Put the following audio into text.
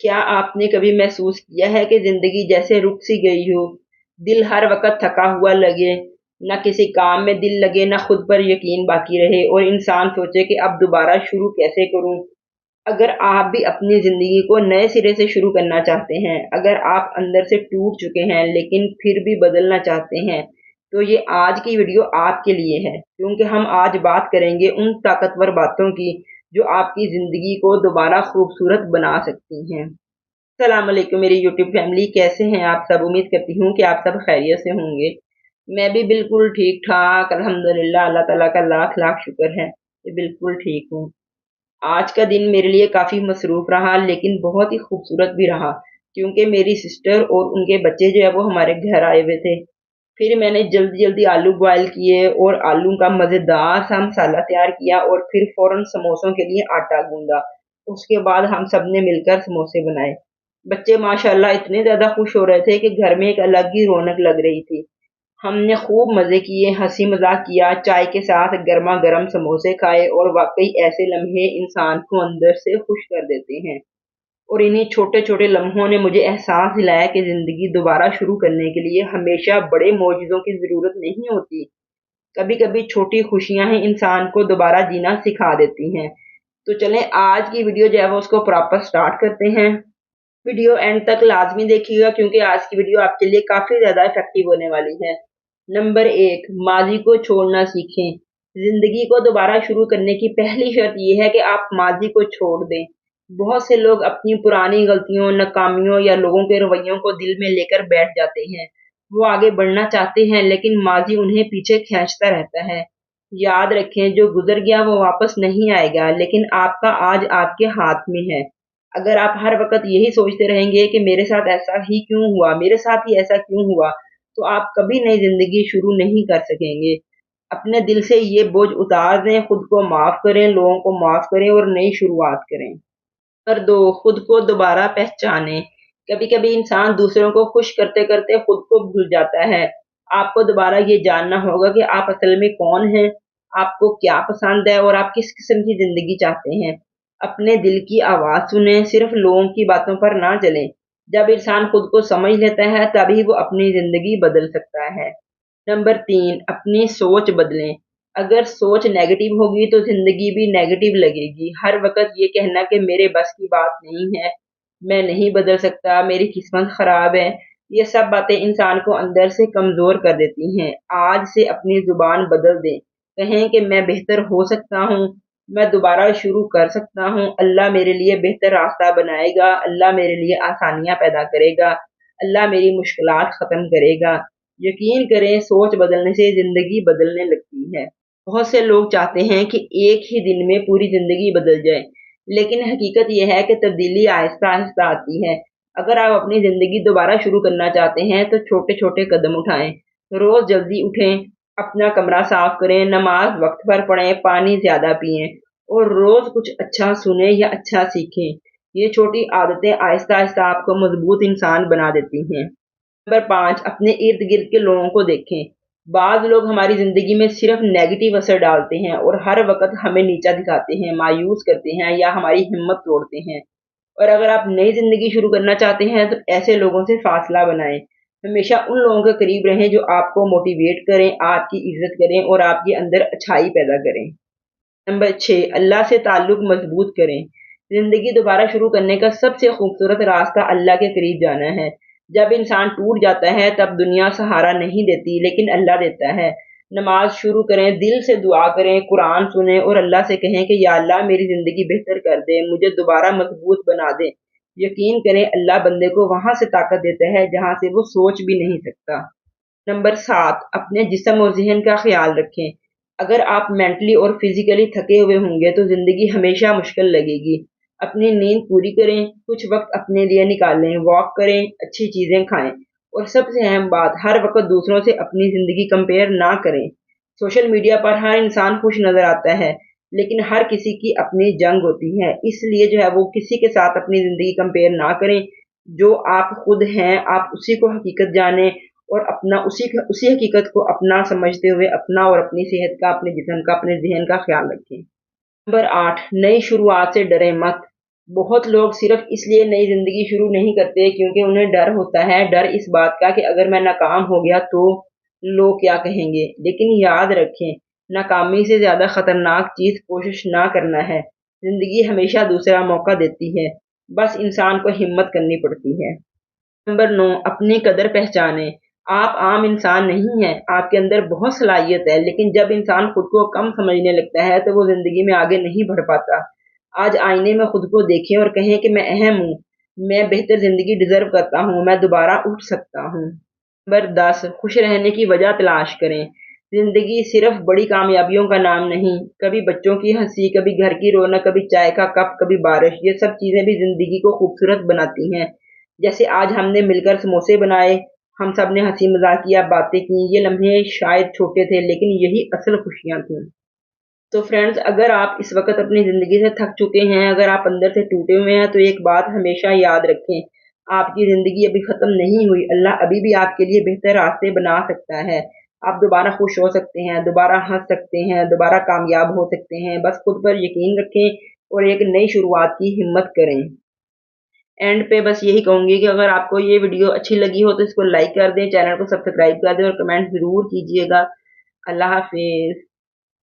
क्या आपने कभी महसूस किया है कि जिंदगी जैसे रुक सी गई हो? दिल हर वक्त थका हुआ लगे, ना किसी काम में दिल लगे, ना खुद पर यकीन बाकी रहे और इंसान सोचे कि अब दोबारा शुरू कैसे करूं। अगर आप भी अपनी जिंदगी को नए सिरे से शुरू करना चाहते हैं, अगर आप अंदर से टूट चुके हैं लेकिन फिर भी बदलना चाहते हैं, तो ये आज की वीडियो आपके लिए है, क्योंकि हम आज बात करेंगे उन ताकतवर बातों की जो आपकी जिंदगी को दोबारा खूबसूरत बना सकती हैं। अस्सलाम वालेकुम मेरी यूट्यूब फैमिली, कैसे हैं आप सब? उम्मीद करती हूँ कि आप सब खैरियत से होंगे। मैं भी बिल्कुल ठीक ठाक अल्हम्दुलिल्लाह, अल्लाह ताला का लाख लाख शुक्र है कि बिल्कुल ठीक हूँ। आज का दिन मेरे लिए काफ़ी मसरूफ़ रहा, लेकिन बहुत ही खूबसूरत भी रहा, क्योंकि मेरी सिस्टर और उनके बच्चे जो है वो हमारे घर आए हुए थे। फिर मैंने जल्दी जल्दी आलू बॉयल किए और आलू का मज़ेदार सा मसाला तैयार किया और फिर फ़ौरन समोसों के लिए आटा गूंदा। उसके बाद हम सब ने मिलकर समोसे बनाए। बच्चे माशाल्लाह इतने ज़्यादा खुश हो रहे थे कि घर में एक अलग ही रौनक लग रही थी। हमने खूब मज़े किए, हँसी मज़ाक किया, चाय के साथ गरमा-गरम समोसे खाए और वाक़ई ऐसे लम्हे इंसान को अंदर से खुश कर देते हैं। और इन्हीं छोटे-छोटे लम्हों ने मुझे एहसास दिलाया कि ज़िंदगी दोबारा शुरू करने के लिए हमेशा बड़े मौजज़ों की ज़रूरत नहीं होती। कभी-कभी छोटी खुशियाँ ही इंसान को दोबारा जीना सिखा देती हैं। तो चलें आज की वीडियो जो है वो उसको प्रॉपर स्टार्ट करते हैं। वीडियो एंड तक लाज़मी देखिएगा, क्योंकि आज की वीडियो आपके लिए काफ़ी ज़्यादा इफ़ेक्टिव होने वाली है। नंबर 1, माज़ी को छोड़ना सीखें। ज़िंदगी को दोबारा शुरू करने की पहली शर्त ये है कि आप माज़ी को छोड़ दें। बहुत से लोग अपनी पुरानी गलतियों, नाकामियों या लोगों के रवैयों को दिल में लेकर बैठ जाते हैं। वो आगे बढ़ना चाहते हैं, लेकिन माज़ी उन्हें पीछे खींचता रहता है। याद रखें, जो गुज़र गया वो वापस नहीं आएगा, लेकिन आपका आज आपके हाथ में है। अगर आप हर वक़्त यही सोचते रहेंगे कि मेरे साथ ऐसा ही क्यों हुआ, मेरे साथ ही ऐसा क्यों हुआ, तो आप कभी नई ज़िंदगी शुरू नहीं कर सकेंगे। अपने दिल से ये बोझ उतार दें, खुद को माफ़ करें, लोगों को माफ़ करें और नई शुरुआत करें। नंबर 2, खुद को दोबारा पहचानें। कभी-कभी इंसान दूसरों को खुश करते-करते खुद को भूल जाता है। आपको दोबारा ये जानना होगा कि आप असल में कौन हैं, आपको क्या पसंद है और आप किस किस्म की ज़िंदगी चाहते हैं। अपने दिल की आवाज़ सुनें, सिर्फ लोगों की बातों पर ना चलें। जब इंसान खुद को समझ लेता है, तभी वो अपनी ज़िंदगी बदल सकता है। नंबर 3, अपनी सोच बदलें। अगर सोच नेगेटिव होगी तो ज़िंदगी भी नेगेटिव लगेगी। हर वक़्त ये कहना कि मेरे बस की बात नहीं है, मैं नहीं बदल सकता, मेरी किस्मत ख़राब है, ये सब बातें इंसान को अंदर से कमज़ोर कर देती हैं। आज से अपनी ज़ुबान बदल दें। कहें कि मैं बेहतर हो सकता हूँ, मैं दोबारा शुरू कर सकता हूँ, अल्लाह मेरे लिए बेहतर रास्ता बनाएगा, अल्लाह मेरे लिए आसानियाँ पैदा करेगा, अल्लाह मेरी मुश्किलात ख़त्म करेगा। यकीन करें, सोच बदलने से ज़िंदगी बदलने लगती है। बहुत से लोग चाहते हैं कि एक ही दिन में पूरी ज़िंदगी बदल जाए, लेकिन हकीकत यह है कि तब्दीली आहिस्ता-आहिस्ता आती है। अगर आप अपनी ज़िंदगी दोबारा शुरू करना चाहते हैं, तो छोटे-छोटे कदम उठाएँ। रोज़ जल्दी उठें, अपना कमरा साफ करें, नमाज़ वक़्त पर पढ़ें, पानी ज़्यादा पिएँ और रोज़ कुछ अच्छा सुनें या अच्छा सीखें। ये छोटी आदतें आहिस्ता-आहिस्ता आपको मज़बूत इंसान बना देती हैं। नंबर 5, अपने इर्द-गिर्द के लोगों को देखें। बाज़ लोग हमारी ज़िंदगी में सिर्फ़ नेगेटिव असर डालते हैं और हर वक़्त हमें नीचा दिखाते हैं, मायूस करते हैं या हमारी हिम्मत तोड़ते हैं। और अगर आप नई ज़िंदगी शुरू करना चाहते हैं, तो ऐसे लोगों से फ़ासला बनाएँ। हमेशा उन लोगों के करीब रहें जो आपको मोटिवेट करें, आपकी इज़्ज़त करें और आपके अंदर अच्छाई पैदा करें। नंबर 6, अल्लाह से ताल्लुक़ मज़बूत करें। ज़िंदगी दोबारा शुरू करने का सबसे खूबसूरत रास्ता अल्लाह के करीब जाना है। जब इंसान टूट जाता है, तब दुनिया सहारा नहीं देती, लेकिन अल्लाह देता है। नमाज़ शुरू करें, दिल से दुआ करें, कुरान सुनें और अल्लाह से कहें कि या अल्लाह मेरी ज़िंदगी बेहतर कर दे, मुझे दोबारा मज़बूत बना दे। यकीन करें, अल्लाह बंदे को वहाँ से ताकत देता है, जहाँ से वो सोच भी नहीं सकता। नंबर 7, अपने जिस्म और ज़हन का ख़्याल रखें। अगर आप मेंटली और फिज़िकली थके हुए होंगे, तो ज़िंदगी हमेशा मुश्किल लगेगी। अपनी नींद पूरी करें, कुछ वक़्त अपने लिए निकालें, वॉक करें, अच्छी चीज़ें खाएँ और सबसे अहम बात, हर वक़्त दूसरों से अपनी ज़िंदगी कंपेयर ना करें। सोशल मीडिया पर हर इंसान खुश नज़र आता है, लेकिन हर किसी की अपनी जंग होती है। इसलिए जो है वो किसी के साथ अपनी ज़िंदगी कंपेयर ना करें। जो आप खुद हैं, आप उसी को हकीकत जानें और अपना उसी हकीकत को अपना समझते हुए अपना और अपनी सेहत का, अपने जिस्म का, अपने ज़हन का ख़्याल रखें। नंबर 8, नई शुरुआत से डरें मत। बहुत लोग सिर्फ इसलिए नई जिंदगी शुरू नहीं करते क्योंकि उन्हें डर होता है, डर इस बात का कि अगर मैं नाकाम हो गया तो लोग क्या कहेंगे। लेकिन याद रखें, नाकामी से ज्यादा खतरनाक चीज कोशिश ना करना है। जिंदगी हमेशा दूसरा मौका देती है, बस इंसान को हिम्मत करनी पड़ती है। नंबर 9, अपनी कदर पहचाने। आप आम इंसान नहीं हैं, आपके अंदर बहुत सलाहियत है, लेकिन जब इंसान खुद को कम समझने लगता है तो वो जिंदगी में आगे नहीं बढ़ पाता। आज आईने में खुद को देखें और कहें कि मैं अहम हूँ, मैं बेहतर जिंदगी डिजर्व करता हूँ, मैं दोबारा उठ सकता हूँ। नंबर 10, खुश रहने की वजह तलाश करें। जिंदगी सिर्फ बड़ी कामयाबियों का नाम नहीं, कभी बच्चों की हंसी, कभी घर की रौनक, कभी चाय का कप, कभी बारिश, ये सब चीजें भी जिंदगी को खूबसूरत बनाती हैं। जैसे आज हमने मिलकर समोसे बनाए, हम सब ने हंसी मजाक किया, बातें की, ये लम्हे शायद छोटे थे लेकिन यही असल खुशियां थी। तो फ्रेंड्स, अगर आप इस वक्त अपनी ज़िंदगी से थक चुके हैं, अगर आप अंदर से टूटे हुए हैं, तो एक बात हमेशा याद रखें, आपकी ज़िंदगी अभी ख़त्म नहीं हुई। अल्लाह अभी भी आपके लिए बेहतर रास्ते बना सकता है। आप दोबारा खुश हो सकते हैं, दोबारा हंस सकते हैं, दोबारा कामयाब हो सकते हैं। बस खुद पर यकीन रखें और एक नई शुरुआत की हिम्मत करें। एंड पे बस यही कहूँगी कि अगर आपको ये वीडियो अच्छी लगी हो तो इसको लाइक कर दें, चैनल को सब्सक्राइब कर दें और कमेंट ज़रूर कीजिएगा। अल्लाह हाफिज़।